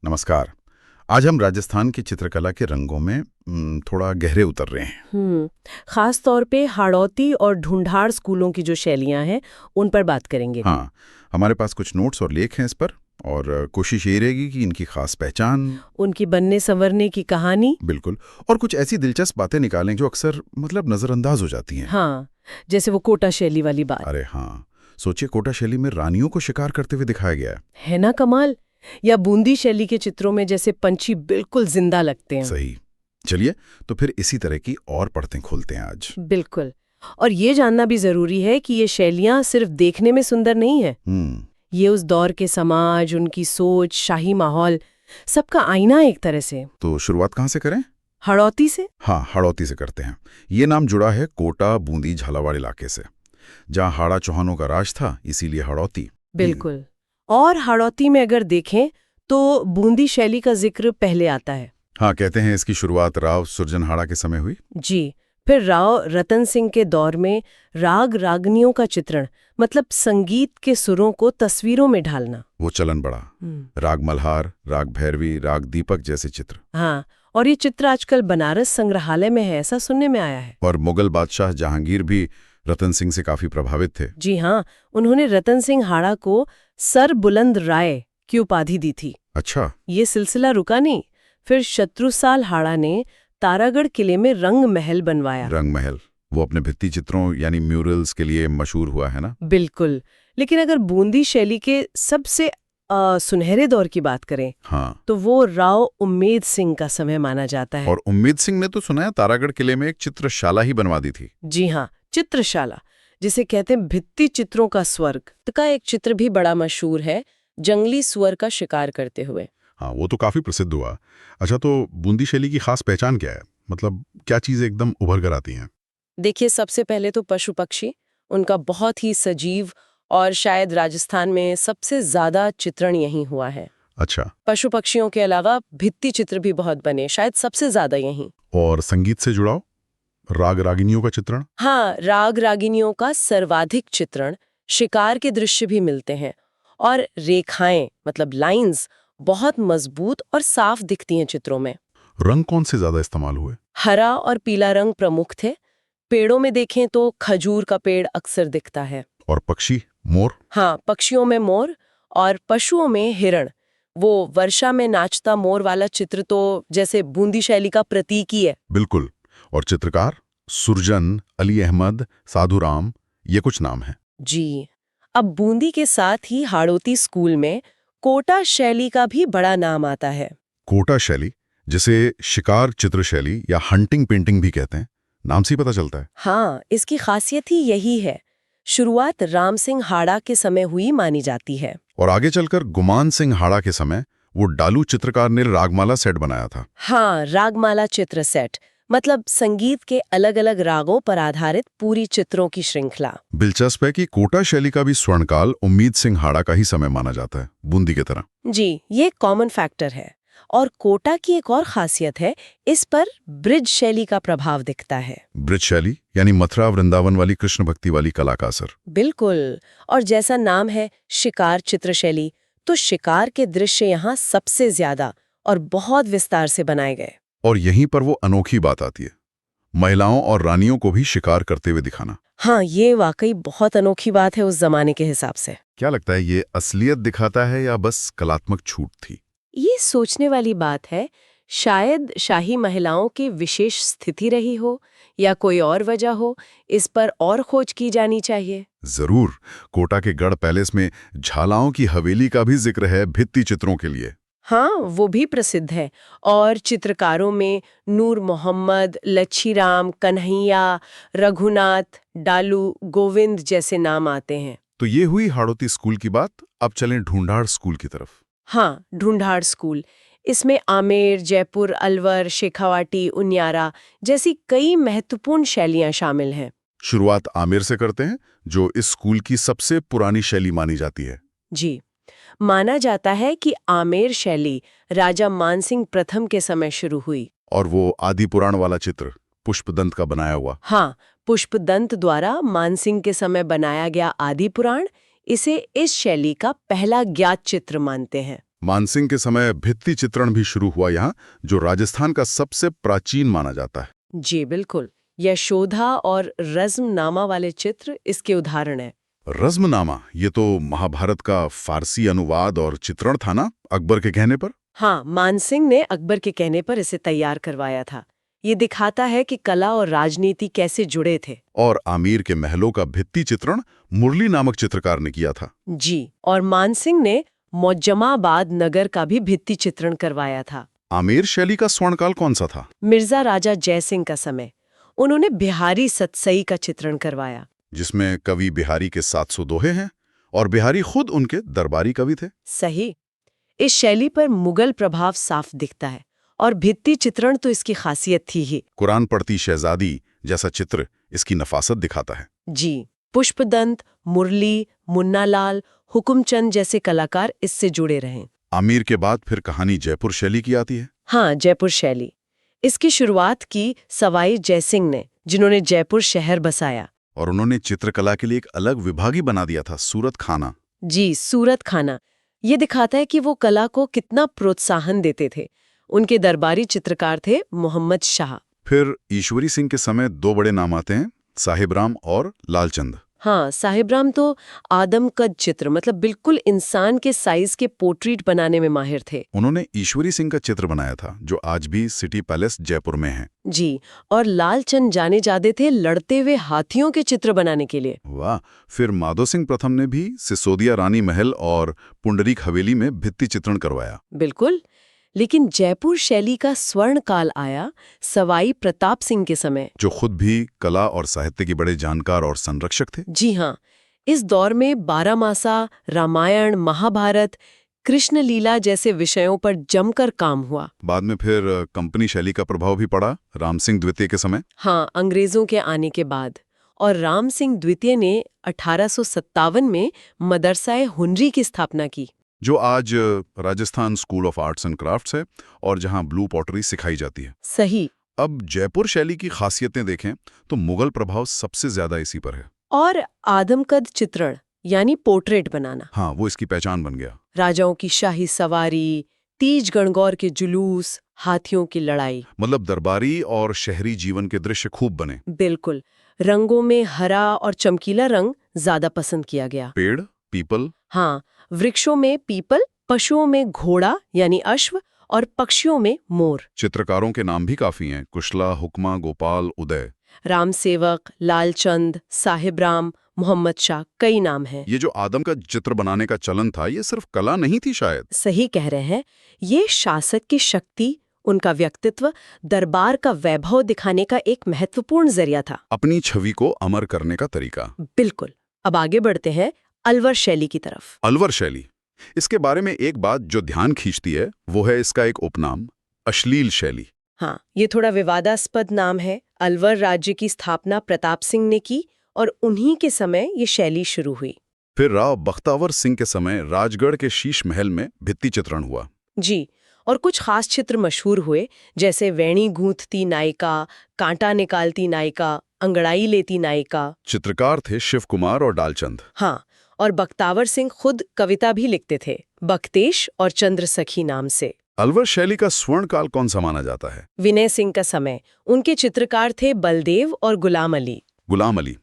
नमस्कार। आज हम राजस्थान की चित्रकला के रंगों में थोड़ा गहरे उतर रहे हैं। खास तौर पे हाड़ौती और ढूंढाड़ स्कूलों की जो शैलियां हैं उन पर बात करेंगे। हाँ, हमारे पास कुछ नोट्स और लेख हैं इस पर, और कोशिश ये रहेगी कि इनकी खास पहचान, उनकी बनने संवरने की कहानी, बिल्कुल, और कुछ ऐसी दिलचस्प बातें निकालें जो अक्सर नजरअंदाज हो जाती हैं। हाँ, जैसे वो कोटा शैली वाली बात। अरे हाँ, सोचिए, कोटा शैली में रानियों को शिकार करते हुए दिखाया गया है ना कमाल। या बूंदी शैली के चित्रों में जैसे पंछी बिल्कुल जिंदा लगते हैं। सही। चलिए, तो फिर इसी तरह की और परतें खोलते हैं आज। बिल्कुल। और ये जानना भी जरूरी है कि ये शैलियां सिर्फ देखने में सुंदर नहीं है। ये उस दौर के समाज, उनकी सोच, शाही माहौल, सबका आईना एक तरह से। तो शुरुआत कहाँ से करें? हाड़ौती से। हाँ, हाड़ौती से करते हैं। ये नाम जुड़ा है कोटा, बूंदी, झालावाड़ इलाके से, जहाँ हाड़ा चौहानों का राज था, इसीलिए हाड़ौती। बिल्कुल। और हाड़ौती में अगर देखें तो बूंदी शैली का जिक्र पहले आता है। हाँ, कहते हैं इसकी शुरुआत राव सुरजनहाड़ा के समय हुई। जी। फिर राव रतन सिंह के दौर में राग रागनियों का चित्रण, मतलब संगीत के सुरों को तस्वीरों में ढालना, वो चलन बढ़ा। राग मल्हार, राग भैरवी, राग दीपक जैसे चित्र। हाँ, और ये चित्र आजकल बनारस संग्रहालय में है, ऐसा सुनने में आया है। और मुगल बादशाह जहांगीर भी रतन सिंह से काफी प्रभावित थे। जी हाँ, उन्होंने रतन सिंह हाड़ा को सर बुलंद राय की उपाधि दी थी। अच्छा। ये सिलसिला रुका नहीं। फिर शत्रुसाल हाड़ा ने तारागढ़ किले में रंग महल बनवाया। रंग महल, वो अपने भित्ति चित्रों यानी म्यूरल्स के लिए मशहूर हुआ है ना? बिल्कुल। लेकिन अगर बूंदी शैली के सबसे सुनहरे दौर की बात करें, हाँ, तो वो राव उम्मेद सिंह का समय माना जाता है। और उम्मेद सिंह ने तो सुना है तारागढ़ किले में एक चित्रशाला ही बनवा दी थी। जी हाँ, चित्रशाला, जिसे कहते हैं भित्ति चित्रों का स्वर्ग। का एक चित्र भी बड़ा मशहूर है, जंगली सुअर का शिकार करते हुए। हाँ, वो तो काफी प्रसिद्ध हुआ। अच्छा, तो बूंदी शैली की खास पहचान क्या है? मतलब क्या चीजें एकदम उभर कर आती हैं? देखिए, सबसे पहले तो पशु पक्षी, उनका बहुत ही सजीव, और शायद राजस्थान में सबसे ज्यादा चित्रण यही हुआ है। अच्छा। पशु पक्षियों के अलावा भित्ति चित्र भी बहुत बने, शायद सबसे ज्यादा यही। और संगीत से जुड़ाव, राग रागिनियों का चित्रण? हाँ, राग रागिनियों का सर्वाधिक चित्रण, शिकार के दृश्य भी मिलते हैं। और रेखाएं, मतलब लाइंस, बहुत मजबूत और साफ दिखती हैं चित्रों में। रंग कौन से ज्यादा इस्तेमाल हुए? हरा और पीला रंग प्रमुख थे। पेड़ों में देखें तो खजूर का पेड़ अक्सर दिखता है। और पक्षी, मोर? हाँ, पक्षियों में मोर, और पशुओं में हिरण। वो वर्षा में नाचता मोर वाला चित्र तो जैसे बूंदी शैली का प्रतीक ही है। बिल्कुल। और चित्रकार सुरजन, अली अहमद, साधुराम, ये कुछ नाम हैं। जी। अब बूंदी के साथ ही हाड़ौती स्कूल में कोटा शैली का भी बड़ा नाम आता है। कोटा शैली, जिसे शिकार चित्र शैली या हंटिंग पेंटिंग भी कहते हैं, नाम से ही पता चलता है। हाँ, इसकी खासियत ही यही है। शुरुआत राम सिंह हाड़ा के समय हुई मानी जाती है। और आगे चलकर गुमान सिंह हाड़ा के समय वो डालू चित्रकार ने रागमाला सेट बनाया था। हाँ, रागमाला चित्र सेट, मतलब संगीत के अलग अलग रागों पर आधारित पूरी चित्रों की श्रृंखला। दिलचस्प है कि कोटा शैली का भी स्वर्णकाल उम्मीद सिंह हाड़ा का ही समय माना जाता है, बूंदी की तरह। जी, ये कॉमन फैक्टर है। और कोटा की एक और खासियत है, इस पर ब्रिज शैली का प्रभाव दिखता है। ब्रिज शैली यानी मथुरा वृंदावन वाली कृष्ण भक्ति वाली कला का असर। बिल्कुल। और जैसा नाम है शिकार चित्र शैली, तो शिकार के दृश्य यहाँ सबसे ज्यादा और बहुत विस्तार से बनाए गए। और यहीं पर वो अनोखी बात आती है, महिलाओं और रानियों को भी शिकार करते हुए दिखाना। हाँ, ये वाकई बहुत अनोखी बात है उस जमाने के हिसाब से। क्या लगता है, ये असलियत दिखाता है या बस कलात्मक छूट थी? ये सोचने वाली बात है। शायद शाही महिलाओं की विशेष स्थिति रही हो, या कोई और वजह हो। इस पर और खोज की जानी चाहिए। जरूर। कोटा के गढ़ पैलेस में झालाओं की हवेली का भी जिक्र है भित्ति चित्रों के लिए। हाँ, वो भी प्रसिद्ध है। और चित्रकारों में नूर मोहम्मद, लच्छीराम, कन्हैया, रघुनाथ, डालू, गोविंद जैसे नाम आते हैं। तो ये हुई हाड़ौती स्कूल की बात। अब चलें ढूंढाड़ स्कूल की तरफ। हाँ, ढूंढाड़ स्कूल। इसमें आमेर, जयपुर, अलवर, शेखावाटी, उनियारा जैसी कई महत्वपूर्ण शैलियां शामिल हैं। शुरुआत आमेर से करते हैं, जो इस स्कूल की सबसे पुरानी शैली मानी जाती है। जी। माना जाता है कि आमेर शैली राजा मानसिंह प्रथम के समय शुरू हुई। और वो आदि पुराण वाला चित्र पुष्पदंत का बनाया हुआ। हाँ, पुष्पदंत द्वारा मानसिंह के समय बनाया गया आदि पुराण, इसे इस शैली का पहला ज्ञात चित्र मानते हैं। मानसिंह के समय भित्ति चित्रण भी शुरू हुआ यहाँ, जो राजस्थान का सबसे प्राचीन माना जाता है। जी बिल्कुल, यशोधा और रज़्मनामा वाले चित्र इसके उदाहरण हैं। रज़्मनामा, ये तो महाभारत का फारसी अनुवाद और चित्रण था ना, अकबर के कहने पर? हाँ, मानसिंह ने अकबर के कहने पर इसे तैयार करवाया था। ये दिखाता है कि कला और राजनीति कैसे जुड़े थे। और आमीर के महलों का भित्ति चित्रण मुरली नामक चित्रकार ने किया था। जी, और मानसिंह ने मौजमाबाद नगर का भी भित्ति चित्रण करवाया था। आमेर शैली का स्वर्णकाल कौन सा था? मिर्जा राजा जयसिंह का समय। उन्होंने बिहारी सतसई का चित्रण करवाया, जिसमें कवि बिहारी के 700 दोहे हैं और बिहारी खुद उनके दरबारी कवि थे। सही। इस शैली पर मुगल प्रभाव साफ दिखता है और भित्ति चित्रण तो इसकी खासियत थी ही। कुरान पढ़ती शहजादी जैसा चित्र इसकी नफासत दिखाता है। जी, पुष्पदंत, मुरली, मुन्नालाल, हुकुमचंद जैसे कलाकार इससे जुड़े रहे। आमीर के बाद फिर कहानी जयपुर शैली की आती है। हाँ, जयपुर शैली। इसकी शुरुआत की सवाई जयसिंह ने, जिन्होंने जयपुर शहर बसाया। और उन्होंने चित्रकला के लिए एक अलग विभाग ही बना दिया था, सूरत खाना। जी, सूरत खाना। ये दिखाता है कि वो कला को कितना प्रोत्साहन देते थे। उनके दरबारी चित्रकार थे मोहम्मद शाह। फिर ईश्वरी सिंह के समय दो बड़े नाम आते हैं, साहिबराम और लालचंद। हाँ, साहिबराम तो आदमकद चित्र, मतलब बिल्कुल इंसान के साइज के पोर्ट्रेट बनाने में माहिर थे। उन्होंने ईश्वरी सिंह का चित्र बनाया था, जो आज भी सिटी पैलेस जयपुर में है। जी, और लालचंद जाने जाते थे लड़ते हुए हाथियों के चित्र बनाने के लिए। वाह। फिर माधो सिंह प्रथम ने भी सिसोदिया रानी महल और पुंडरीक हवेली में भित्ति चित्रण करवाया। बिल्कुल, लेकिन जयपुर शैली का स्वर्ण काल आया सवाई प्रताप सिंह के समय, जो खुद भी कला और साहित्य के बड़े जानकार और संरक्षक थे। जी हाँ, इस दौर में बारामासा, रामायण, महाभारत, कृष्ण लीला जैसे विषयों पर जमकर काम हुआ। बाद में फिर कंपनी शैली का प्रभाव भी पड़ा, राम सिंह द्वितीय के समय। हाँ, अंग्रेजों के आने के बाद। और राम सिंह द्वितीय ने 1857 में मदरसा हुनरी की स्थापना की, जो आज Rajasthan school of arts and crafts है और जहां ब्लू पॉटरी सिखाई जाती है। सही। अब जयपुर शैली की खासियतें देखें तो मुगल प्रभाव सबसे ज्यादा इसी पर है। और आदमकद चित्रण यानी पोर्ट्रेट बनाना, हाँ, वो इसकी पहचान बन गया। राजाओं की शाही सवारी, तीज गणगौर के जुलूस, हाथियों की लड़ाई, मतलब दरबारी और शहरी जीवन के दृश्य खूब बने। बिल्कुल। रंगों में हरा और चमकीला रंग ज्यादा पसंद किया गया। पेड़, पीपल। हाँ, वृक्षों में पीपल, पशुओं में घोड़ा यानी अश्व और पक्षियों में मोर। चित्रकारों के नाम भी काफी हैं, कुशला, हुक्मा, गोपाल, उदय। राम सेवक, लालचंद, साहिबराम, मोहम्मद शाह, कई नाम हैं। ये जो आदम का चित्र बनाने का चलन था, ये सिर्फ कला नहीं थी शायद। सही कह रहे हैं, ये शासक की शक्ति, उनका व्यक्तित्व, दरबार का वैभव दिखाने का एक महत्वपूर्ण जरिया था। अपनी छवि को अमर करने का तरीका। बिल्कुल। अब आगे बढ़ते हैं अलवर शैली की तरफ। अलवर शैली, इसके बारे में एक बात जो ध्यान खींचती है वो है इसका एक उपनाम, अश्लील शैली। हाँ, ये थोड़ा विवादास्पद नाम है। अलवर राज्य की स्थापना प्रताप सिंह ने की और उन्हीं के समय ये शैली शुरू हुई। फिर राव बख्तावर सिंह के समय राजगढ़ के शीश महल में भित्ति चित्रण हुआ। जी, और कुछ खास चित्र मशहूर हुए, जैसे वेणी गूंथती नायिका, कांटा निकालती नायिका, अंगड़ाई लेती नायिका। चित्रकार थे शिव कुमार और डालचंद। हाँ, और बख्तावर सिंह खुद कविता भी लिखते थे, बख्तेश और चंद्र सखी नाम से। अलवर शैली का स्वर्ण काल कौन सा माना जाता है? विनय सिंह का समय। उनके चित्रकार थे बलदेव और गुलाम अली। गुलाम अली,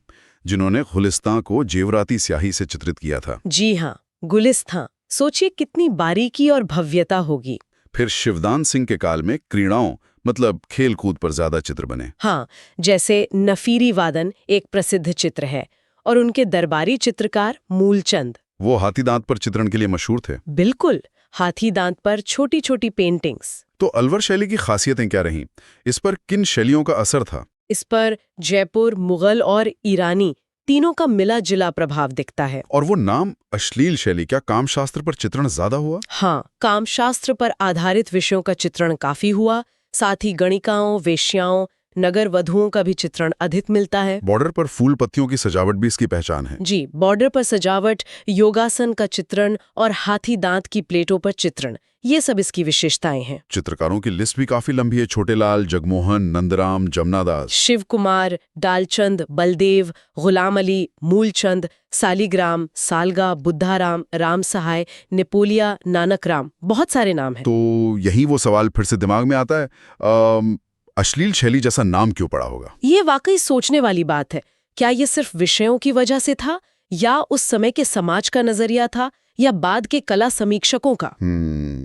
जिन्होंने गुलिस्तां को जेवराती स्याही से चित्रित किया था। जी हाँ, गुलिस्तां। सोचिए कितनी बारीकी और भव्यता होगी। फिर शिवदान सिंह के काल में क्रीड़ाओं, मतलब खेल कूद पर ज्यादा चित्र बने। हाँ, जैसे नफीरी वादन एक प्रसिद्ध चित्र है, और उनके दरबारी चित्रकार मूलचंद। वो हाथी दांत पर चित्रण के लिए मशहूर थे। बिल्कुल, हाथी दांत पर छोटी छोटी पेंटिंग्स। तो अलवर शैली की खासियतें क्या रहीं? इस पर किन शैलियों का असर था? इस पर जयपुर, मुगल और ईरानी तीनों का मिला जुला प्रभाव दिखता है। और वो नाम अश्लील शैली, क्या कामशास्त्र पर चित्रण ज्यादा हुआ? हाँ, कामशास्त्र पर आधारित विषयों का चित्रण काफी हुआ। साथ ही गणिकाओं, वेश्याओं, नगर वधुओं का भी चित्रण अधिक मिलता है। बॉर्डर पर फूल पत्तियों की सजावट भी इसकी पहचान है। जी, बॉर्डर पर सजावट, योगासन का चित्रण और हाथी दांत की प्लेटों पर चित्रण, ये सब इसकी विशेषताएं हैं। चित्रकारों की लिस्ट भी काफी लंबी है। छोटेलाल, जगमोहन, नंदराम, जमनादास। शिव कुमार, डालचंद, बलदेव, गुलाम अली, मूलचंद, सालिग्राम, सालगा, बुद्धाराम, राम सहाय, नेपोलिया, नानक राम, बहुत सारे नाम हैं। तो यही वो सवाल फिर से दिमाग में आता है, अश्लील शैली जैसा नाम क्यों पड़ा होगा? ये वाकई सोचने वाली बात है। क्या ये सिर्फ विषयों की वजह से था, या उस समय के समाज का नजरिया था, या बाद के कला समीक्षकों का?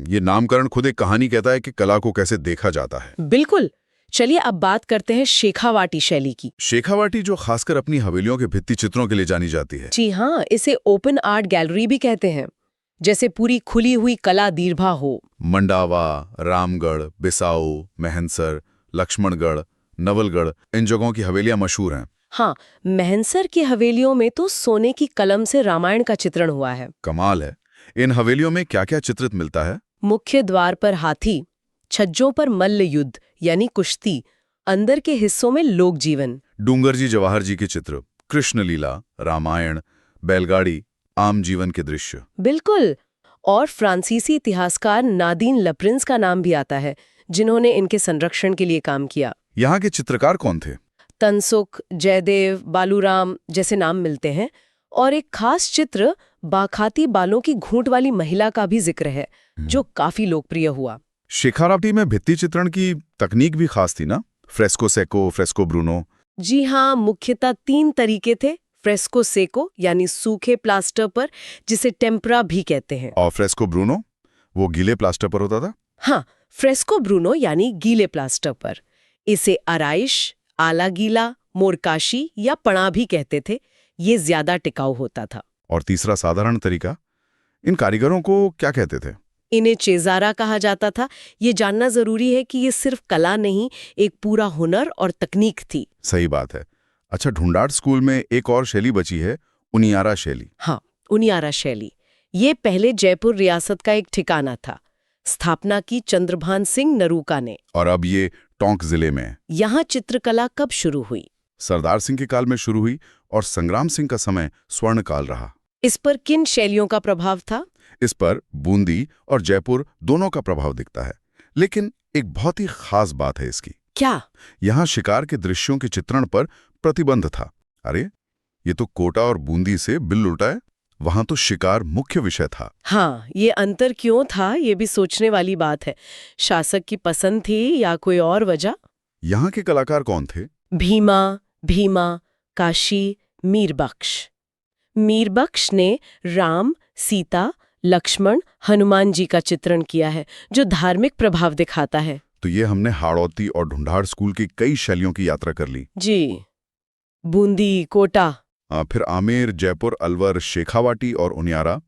ये नामकरण खुद एक कहानी कहता है कि कला को कैसे देखा जाता है। बिल्कुल। चलिए अब बात करते हैं शेखावाटी शैली की। शेखावाटी, जो खासकर अपनी हवेलियों के भित्ति चित्रों के लिए जानी जाती है। जी हाँ, इसे ओपन आर्ट गैलरी भी कहते हैं, जैसे पूरी खुली हुई कला दीर्घा हो। मंडावा, रामगढ़, बिसाऊ, महनसर, लक्ष्मणगढ़, नवलगढ़, इन जगहों की हवेलियां मशहूर हैं। हाँ, महनसर की हवेलियों में तो सोने की कलम से रामायण का चित्रण हुआ है। कमाल है। इन हवेलियों में क्या क्या चित्रित मिलता है? मुख्य द्वार पर हाथी, छज्जों पर मल्ल युद्ध यानी कुश्ती, अंदर के हिस्सों में लोक जीवन। डूंगरजी जवाहर जी के चित्र, कृष्ण लीला, रामायण, बैलगाड़ी, आम जीवन के दृश्य। बिल्कुल। और फ्रांसीसी इतिहासकार नादीन लप्रिंस का नाम भी आता है, जिन्होंने इनके संरक्षण के लिए काम किया। यहाँ के चित्रकार कौन थे? तनसुख, जयदेव, बालूराम जैसे नाम मिलते हैं। और एक खास चित्र बाखाती बालों की घूंट वाली महिला का भी जिक्र है, जो काफी लोकप्रिय हुआ। शेखावाटी में भित्ति चित्रण की तकनीक भी खास थी ना? Fresco secco, fresco buono. जी हाँ, मुख्यतः 3 तरीके थे। फ्रेस्को सेको यानी सूखे प्लास्टर पर, जिसे टेम्परा भी कहते हैं। और फ्रेस्को ब्रूनो, वो गीले प्लास्टर पर होता था? हाँ, फ्रेस्को ब्रूनो यानी गीले प्लास्टर पर। इसे आराइश, आला गीला, मोरकाशी या पणा भी कहते थे। ये ज्यादा टिकाऊ होता था। और तीसरा साधारण तरीका, इन कारीगरों को क्या कहते थे? इन्हें चेजारा कहा जाता था। ये जानना जरूरी है कि ये सिर्फ कला नहीं, एक पूरा हुनर और तकनीक थी। सही बात है। अच्छा, ढूंढाड़ स्कूल में एक और शैली बची है, उनियारा शैली। हाँ, उनियारा शैली। ये पहले जयपुर रियासत का एक ठिकाना था। स्थापना की चंद्रभान सिंह नरूका ने। और अब ये टोंक जिले में। यहाँ चित्रकला कब शुरू हुई? सरदार सिंह के काल में शुरू हुई और संग्राम सिंह का समय स्वर्ण काल रहा। इस पर किन शैलियों का प्रभाव था? इस पर बूंदी और जयपुर दोनों का प्रभाव दिखता है। लेकिन एक बहुत ही खास बात है इसकी। क्या? यहाँ शिकार के दृश्यों के चित्रण पर प्रतिबंध था। अरे, ये तो कोटा और बूंदी से बिल उल्टा है। वहां तो शिकार मुख्य विषय था। हाँ, ये अंतर क्यों था, ये भी सोचने वाली बात है। शासक की पसंद थी या कोई और वजह? यहाँ के कलाकार कौन थे? भीमा, काशी, मीरबख्श। मीरबख्श ने राम, सीता, लक्ष्मण, हनुमान जी का चित्रण किया है, जो धार्मिक प्रभाव दिखाता है। तो ये हमने हाड़ौती और ढूंढाड़ स्कूल की कई शैलियों की यात्रा कर ली। जी, बूंदी, कोटा। फिर आमेर, जयपुर, अलवर, शेखावाटी और उनियारा।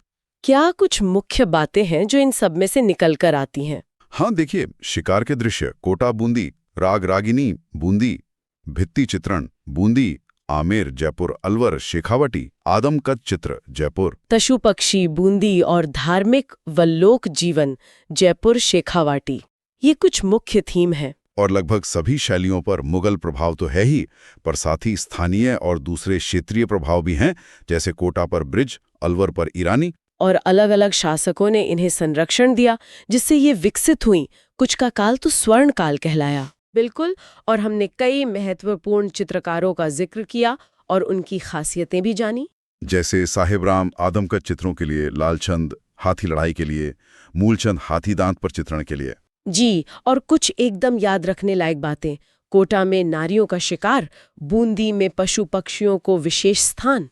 क्या कुछ मुख्य बातें हैं जो इन सब में से निकल कर आती हैं? हाँ, देखिए, शिकार के दृश्य कोटा बूंदी, राग रागिनी बूंदी, भित्ति चित्रण बूंदी, आमेर, जयपुर, अलवर, शेखावाटी, आदमकद चित्र जयपुर, पशु पक्षी बूंदी और धार्मिक व लोक जीवन जयपुर, शेखावाटी, ये कुछ मुख्य थीम है। और लगभग सभी शैलियों पर मुगल प्रभाव तो है ही, पर साथ ही स्थानीय और दूसरे क्षेत्रीय प्रभाव भी हैं, जैसे कोटा पर ब्रिज, अलवर पर ईरानी। और अलग अलग शासकों ने इन्हें संरक्षण दिया, जिससे ये विकसित हुई। कुछ का काल तो स्वर्ण काल कहलाया। बिल्कुल। और हमने कई महत्वपूर्ण चित्रकारों का जिक्र किया और उनकी खासियतें भी जानी, जैसे साहिब राम आदमकद चित्रों के लिए, लालचंद हाथी लड़ाई के लिए, मूलचंद हाथी दांत पर चित्रण के लिए। जी, और कुछ एकदम याद रखने लायक बातें। कोटा में नारियों का शिकार, बूंदी में पशु पक्षियों को विशेष स्थान,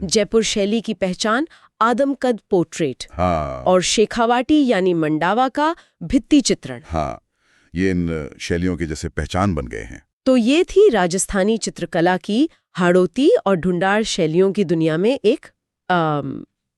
जयपुर शैली की पहचान आदमकद पोर्ट्रेट, हाँ। और शेखावाटी यानी मंडावा का भित्ति चित्रण। हाँ, ये इन शैलियों की जैसे पहचान बन गए हैं। तो ये थी राजस्थानी चित्रकला की हाड़ौती और ढूंढाड़ शैलियों की दुनिया में एक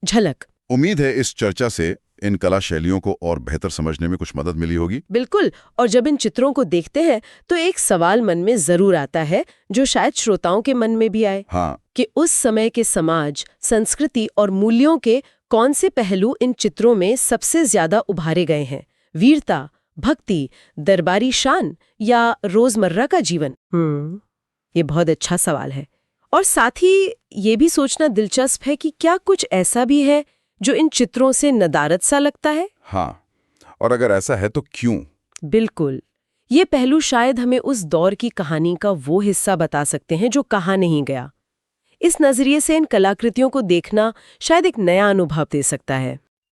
झलक। उम्मीद है इस चर्चा से इन कला शैलियों को और बेहतर समझने में कुछ मदद मिली होगी। बिल्कुल। और जब इन चित्रों को देखते हैं तो एक सवाल मन में जरूर आता है, जो शायद श्रोताओं के मन में भी आए। हाँ। कि उस समय के समाज, संस्कृति और मूल्यों के कौन से पहलू इन चित्रों में सबसे ज्यादा उभारे गए हैं? वीरता, भक्ति, दरबारी शान या रोजमर्रा का जीवन? ये बहुत अच्छा सवाल है। और साथ ही ये भी सोचना दिलचस्प है कि क्या कुछ ऐसा भी है जो इन चित्रों से नदारद सा लगता है? हाँ, और अगर ऐसा है तो क्यों? बिल्कुल। ये पहलू शायद हमें उस दौर की कहानी का वो हिस्सा बता सकते हैं जो कहा नहीं गया। इस नजरिए से इन कलाकृतियों को देखना शायद एक नया अनुभव दे सकता है।